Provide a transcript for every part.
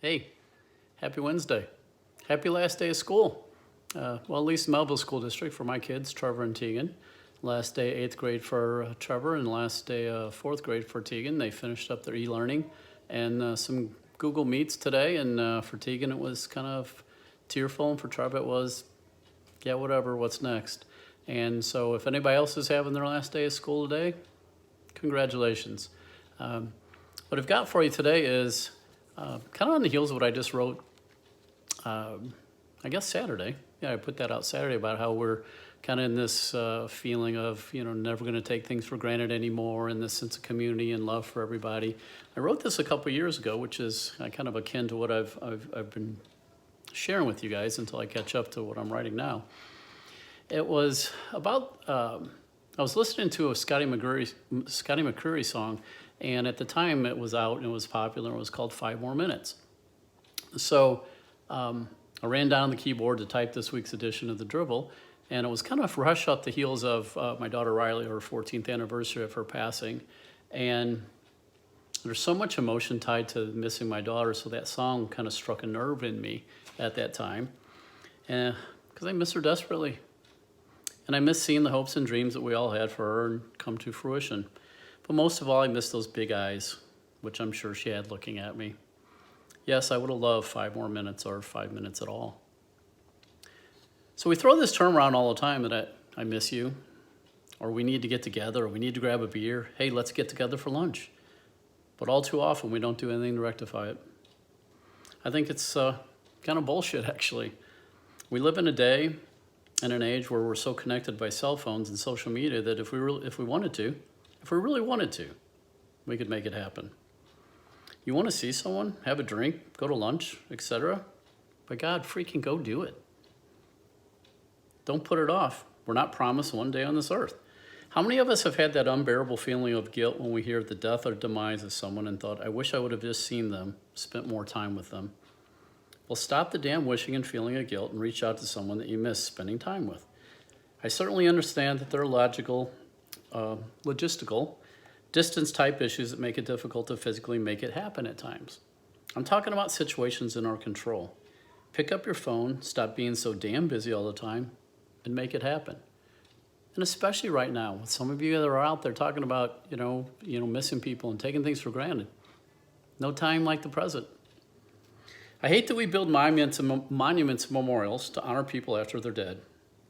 Hey, happy Wednesday. Happy last day of school. Well, at least Melville School District for my kids, Trevor and Tegan. Last day, 8th grade for Trevor, and last day, 4th grade for Tegan. They finished up their e-learning and some Google Meets today, and for Tegan it was kind of tearful, and for Trevor it was, yeah, whatever, what's next? And so if anybody else is having their last day of school today, congratulations. What I've got for you today is kind of on the heels of what I just wrote, I guess Saturday. Yeah, I put that out Saturday about how we're kind of in this feeling of, never going to take things for granted anymore, and this sense of community and love for everybody. I wrote this a couple years ago, which is kind of akin to what I've been sharing with you guys until I catch up to what I'm writing now. It was about, I was listening to a Scotty McCreery song, and at the time it was out and it was popular. It was called 5 More Minutes. So I ran down the keyboard to type this week's edition of the Drivel, and it was kind of fresh up the heels of my daughter Riley, her 14th anniversary of her passing. And there's so much emotion tied to missing my daughter, so that song kind of struck a nerve in me at that time, because I miss her desperately. And I miss seeing the hopes and dreams that we all had for her and come to fruition. But most of all, I miss those big eyes, which I'm sure she had looking at me. Yes, I would have loved 5 more minutes or 5 minutes at all. So we throw this term around all the time that I miss you, or we need to get together, or we need to grab a beer. Hey, let's get together for lunch. But all too often, we don't do anything to rectify it. I think it's kind of bullshit, actually. We live in a day and an age where we're so connected by cell phones and social media that if we really wanted to, we could make it happen. You want to see someone, have a drink, go to lunch, etc.? By God, freaking go do it. Don't put it off. We're not promised one day on this earth. How many of us have had that unbearable feeling of guilt when we hear the death or demise of someone and thought, I wish I would have just seen them, spent more time with them? Well, stop the damn wishing and feeling of guilt and reach out to someone that you miss spending time with. I certainly understand that there are logistical, distance-type issues that make it difficult to physically make it happen at times. I'm talking about situations in our control. Pick up your phone, stop being so damn busy all the time, and make it happen. And especially right now, with some of you that are out there talking about, missing people and taking things for granted. No time like the present. I hate that we build monuments and memorials to honor people after they're dead.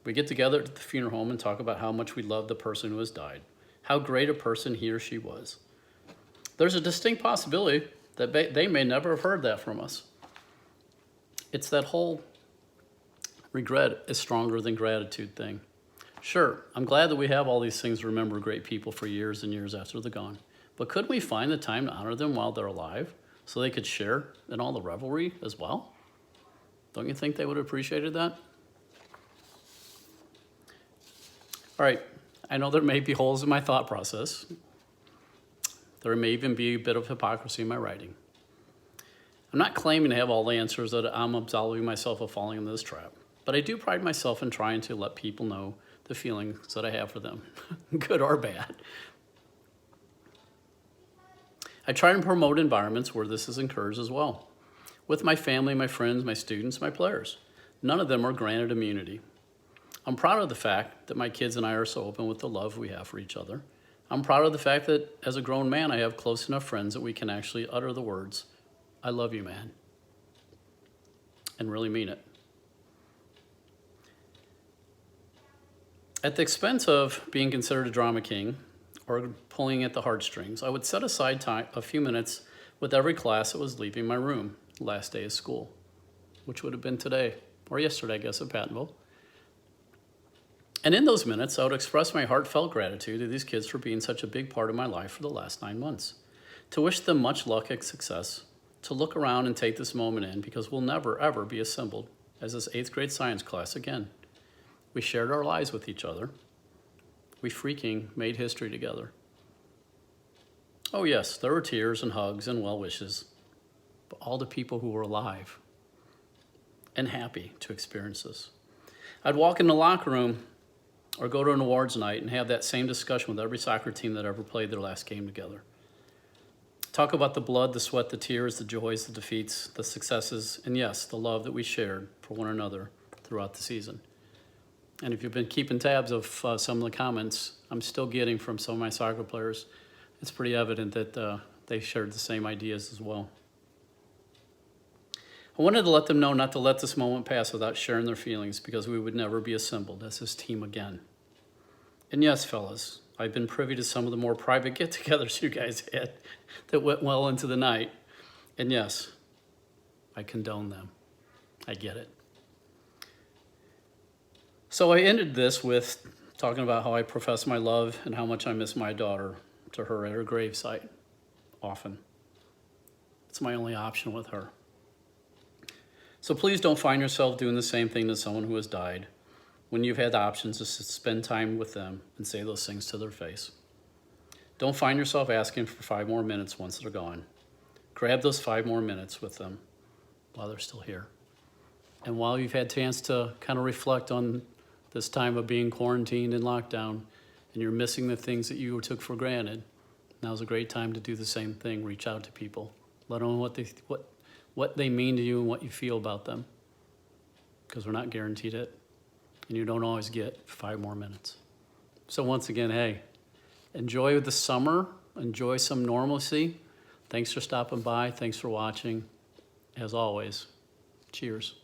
We get together at the funeral home and talk about how much we love the person who has died, how great a person he or she was. There's a distinct possibility that they may never have heard that from us. It's that whole regret is stronger than gratitude thing. Sure, I'm glad that we have all these things to remember great people for years and years after they're gone. But couldn't we find the time to honor them while they're alive so they could share in all the revelry as well? Don't you think they would have appreciated that? All right, I know there may be holes in my thought process. There may even be a bit of hypocrisy in my writing. I'm not claiming to have all the answers, that I'm absolving myself of falling into this trap, but I do pride myself in trying to let people know the feelings that I have for them, good or bad. I try to promote environments where this is encouraged as well. With my family, my friends, my students, my players. None of them are granted immunity. I'm proud of the fact that my kids and I are so open with the love we have for each other. I'm proud of the fact that as a grown man, I have close enough friends that we can actually utter the words, I love you, man, and really mean it. At the expense of being considered a drama king or pulling at the heartstrings, I would set aside time, a few minutes with every class that was leaving my room last day of school, which would have been today or yesterday, I guess, at Pattonville. And in those minutes, I would express my heartfelt gratitude to these kids for being such a big part of my life for the last 9 months, to wish them much luck and success, to look around and take this moment in, because we'll never, ever be assembled as this 8th grade science class again. We shared our lives with each other. We freaking made history together. Oh yes, there were tears and hugs and well wishes, but all the people who were alive and happy to experience this. I'd walk in the locker room or go to an awards night and have that same discussion with every soccer team that ever played their last game together. Talk about the blood, the sweat, the tears, the joys, the defeats, the successes, and yes, the love that we shared for one another throughout the season. And if you've been keeping tabs of some of the comments I'm still getting from some of my soccer players, it's pretty evident that they shared the same ideas as well. I wanted to let them know not to let this moment pass without sharing their feelings, because we would never be assembled as this team again. And yes, fellas, I've been privy to some of the more private get-togethers you guys had that went well into the night. And yes, I condone them. I get it. So I ended this with talking about how I profess my love and how much I miss my daughter to her at her gravesite often. It's my only option with her. So please don't find yourself doing the same thing to someone who has died when you've had options to spend time with them and say those things to their face. Don't find yourself asking for 5 more minutes once they're gone. Grab those 5 more minutes with them while they're still here. And while you've had a chance to kind of reflect on this time of being quarantined and locked down, and you're missing the things that you took for granted, now's a great time to do the same thing. Reach out to people. Let them know what they mean to you and what you feel about them, because we're not guaranteed it, and you don't always get 5 more minutes. So once again, hey, enjoy the summer, enjoy some normalcy. Thanks for stopping by. Thanks for watching. As always, cheers.